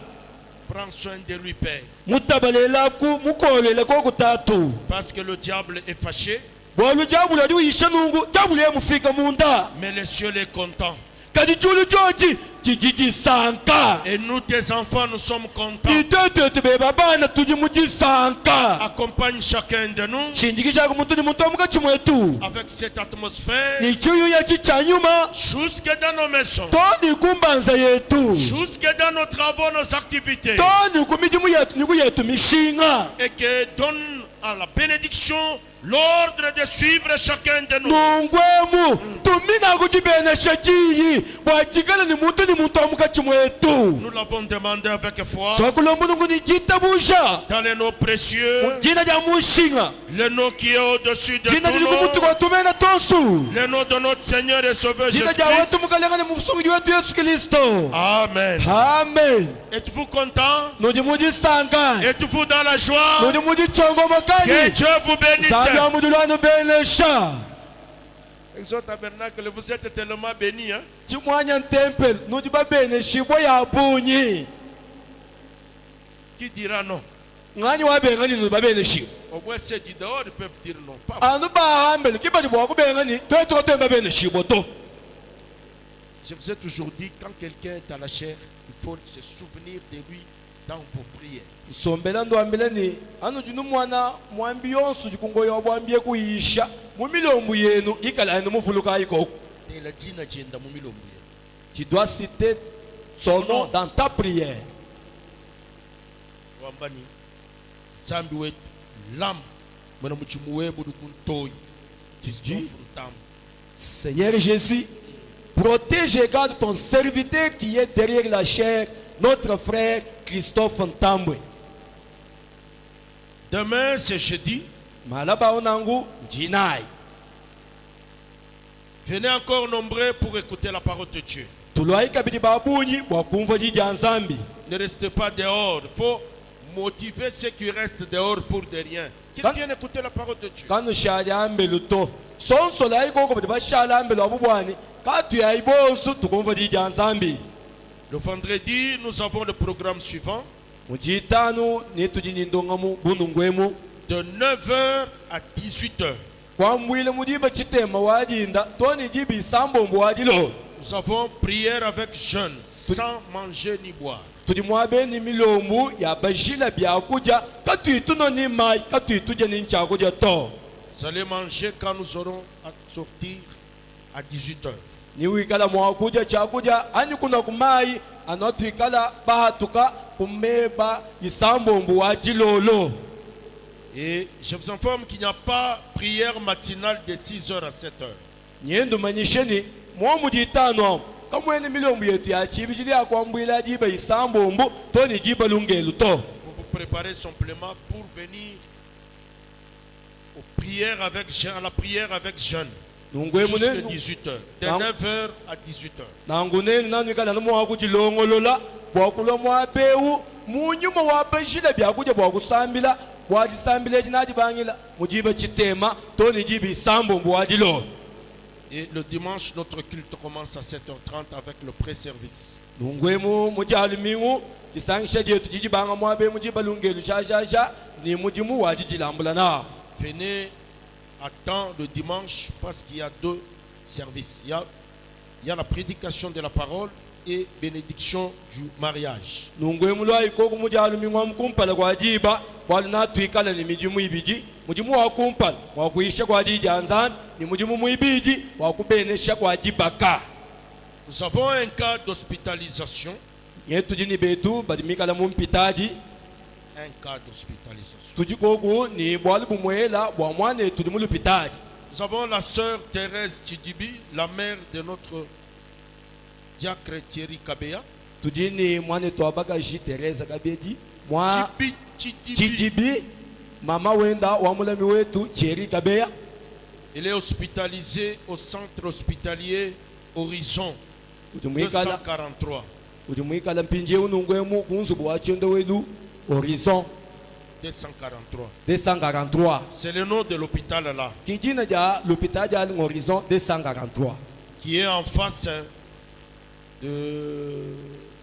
Prends soin de lui, Père. Mutabalela ku mukolela ko kutatu. Parce que le diable est fâché, Bolu jabula di wisha nungu jabula yemufika munda. mais le ciel est content. Kadi chulu joji jijiji sanka. Et nous, tes enfants, nous sommes contents. Itete beba bana tuji muji sanka. Accompagne chacun de nous Shindikisha ku muntu ni muntu amuka chimwetu. avec cette atmosphère Ni chuyu ya chichanyuma. jusque dans nos maisons, Toni kumbanza yetu. jusque dans nos travaux, nos activités. Toni kumijimu yetu niku yetu mishinga. Et que donne à la bénédiction l'ordre de suivre chacun de nous. Nungwemu tumina kujibene shajiyi. Wajikala ni muntu amuka chimwetu. Nous l'avons demandé avec foi Twakulomba nungu ni jitabusha. dans les noms précieux, Jina ja mushinga. le nom qui est au-dessus de Jina tout lilikubutu nom, kwa tumena tosu. le nom de notre Seigneur et Sauveur Jina ja Jésus-Christ. wetu mukalenga ni mufusungiji wetu Yesu Kristo. Amen. Amen. Êtes-vous content? Nudi muji sanga. Êtes-vous dans la joie? Nudi muji chongo Que makani. Dieu vous bénisse. Sabia mudulano benesha. Exo tabernacle, vous êtes tellement bénis. Hein? Chimwanya tempel. Nudi ba beneshi boya bunyi. Qui dira non? Ngani wa bengani nudi ba beneshi. Au moins ceux du dehors ils peuvent dire non. Pas Anu ba ambele kiba di bwa kubengani. Tweto temba beneshi boto. Je vous ai toujours dit, quand quelqu'un est à la chair, il faut se souvenir de lui dans vos prières. Sombela ndo ambeleni anu junu mwana mwambi yonsu jikungoyo bwambie kuisha mumilombu yenu ikala enu mufuluka iko. Tu dois citer son nom dans ta prière. Wambani zambi wetu lam mwana muchimuwe budu kuntoi. Tu dis, Seigneur Jésus, protège et garde ton serviteur qui est derrière la chair, notre frère Christophe Ntambwe. Demain c'est jeudi. Malaba onangu jinai. Venez encore nombreux pour écouter la parole de Dieu. Tuluaika bidi babunyi wakumva jija nzambi. Ne restez pas dehors. Il faut motiver ceux qui restent dehors pour de rien. Qu'ils viennent écouter la parole de Dieu. Kanu shali ambelu to. Son solai koko bidi bashala ambelu abubwani. Katu ya ibonsu tukumva jija nzambi. Le vendredi, nous avons le programme suivant. Mujitanu nitujinindongamu bunungwemu. De 9h à 18h. Kwamwile mudiba chitema wajinda. Toni jibi sambombo wajilo. Nous avons prière avec jeûne, sans manger ni boire. Tudimwabe ni milombu ya bajila biakuja. Katu ituno ni mai. Katu ituje ni nchakuja to. Vous allez manger quand nous aurons à sortir à 18h. Ni wikala mwakuja chakuja. Anyu kuna kumai. Anotu wikala bahatuka kumeba isambombo wajilolo. Et je vous informe qu'il n'y a pas prière matinale de 6h à 7h. Nyendu manisheni. Mwamu jitano. Kamwene milombu yetu ya chibijili ya kwambwila jiba isambombo. Toni jiba lungelu to. Vous vous préparez simplement pour venir aux prières avec jeûne, à la prière avec jeûne. Jusqu'à 18h. De 9h à 18h. Nanguneni nanu ikala numu wakujilongolola. Bwakulo mwabeu. munyuma wabashila byakuja bwakusambila bwajisambila jinadi bangila mujiba chitema toni jibi sambo mbwajilo. Et le dimanche, notre culte commence à 7h30 avec le pré-service. Nungwemu mujali mingu kisangisha jetu jiji banga mwabe mujiba lungelu sha ni mujimu wajijilambula na. Venez à temps le dimanche parce qu'il y a deux services. Il y a la prédication de la parole et bénédiction du mariage. Nungwemu lwa ikoku mujali mingu mkumpala kwa jiba walina tuikala ni mijimu ibiji mujimu wa kumpala wa kuisha kwa jijanzan ni mujimu muibiji wa kubenesha kwa jibaka. Nous avons un cas d'hospitalisation. Yetu jini betu badimikala mumpitaji. Un cas d'hospitalisation. Tujikoku ni bwali bumwela bwa mwane tudimulu pitaji. Nous avons la sœur Thérèse Chidibi, la mère de notre diacre Thierry Kabea. Tudini mwane twabaka ji Thérèse Kabedi. Mwa Chidibi mama wenda wa mulami wetu Thierry Kabea. Elle est hospitalisée au centre hospitalier Horizon 243. Ujumuikala mpinje unungwemu kunzubu wa chendo welu Horizon 243. C'est le nom de l'hôpital là. Kijina ja l'hôpital ja Horizon 243. Qui est en face de...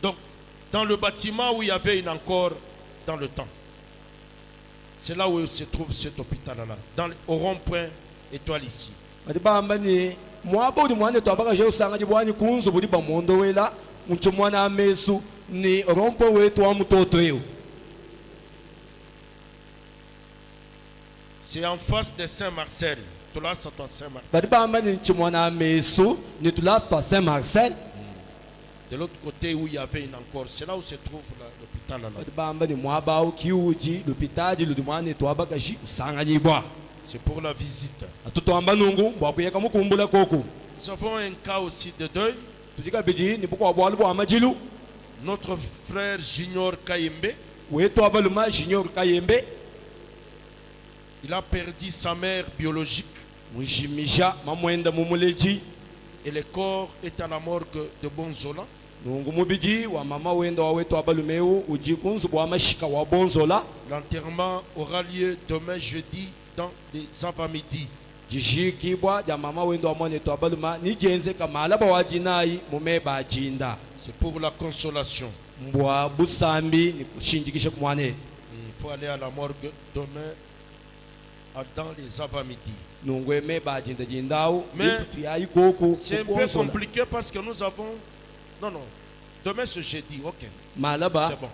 Donc, dans le bâtiment où il y avait une encore dans le temps. C'est là où se trouve cet hôpital là. Au rond-point étoile ici. Mwabo di mwane twabaka je usanga jibwani kunzo budi ba mondo wela mchomwana amesu ni rompo wetu wa mtoto yeo. C'est en face de Saint-Marcel. Tulasa toi Saint-Marcel. Badi ba mani mchomwana amesu ni tulasa toi Saint-Marcel. De l'autre côté où il y avait une encore, c'est là où se trouve l'hôpital là. Badi ba mani mwaba au kiuji l'hôpital di mwane twabaka ji usanga jibwa. C'est pour la visite. Nous avons un cas aussi de deuil. Notre frère Junior Kayembe. Il a perdu sa mère biologique. Et le corps est à la morgue de Bonzola. L'enterrement aura lieu demain jeudi dans les avant-midi. C'est pour la consolation. Il faut aller à la morgue demain dans les avant-midi. Mais c'est un peu compliqué parce que nous avons... Non, demain c'est jeudi, ok. C'est bon.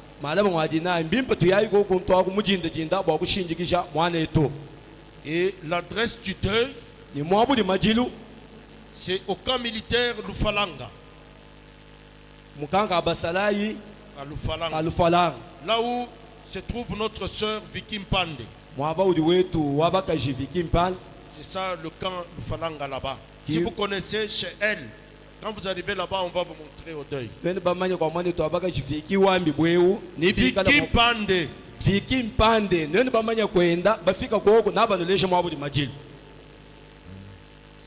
Et l'adresse du deuil, c'est au camp militaire Lufalanga. À Lufalanga. Là où se trouve notre soeur Vicky Mpande. C'est ça le camp Lufalanga là-bas. Si vous connaissez chez elle, quand vous arrivez là-bas, on va vous montrer au deuil. Vicky Mpande. Viki mpande nene bamanya kwenda bafika koko nabano leje mwabudi majili.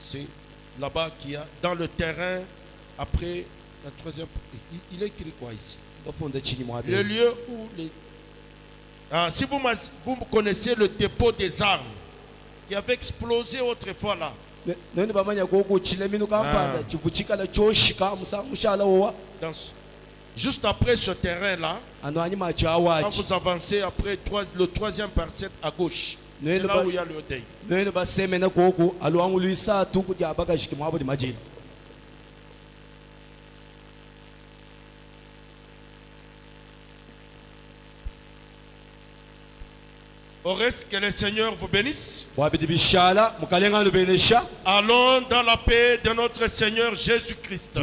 C'est là-bas qu'il y a dans le terrain après la troisième. Il est écrit quoi ici? Le lieu où les... si vous connaissez le dépôt des armes qui avait explosé autrefois là. Nene bamanya koko chileminu kampanda chivuchika la choshika musala wa. Juste après ce terrain-là, quand vous avancez après le troisième parcelle à gauche, c'est là où il y a le deuil. Au reste, que le Seigneur vous bénisse. Allons dans la paix de notre Seigneur Jésus-Christ.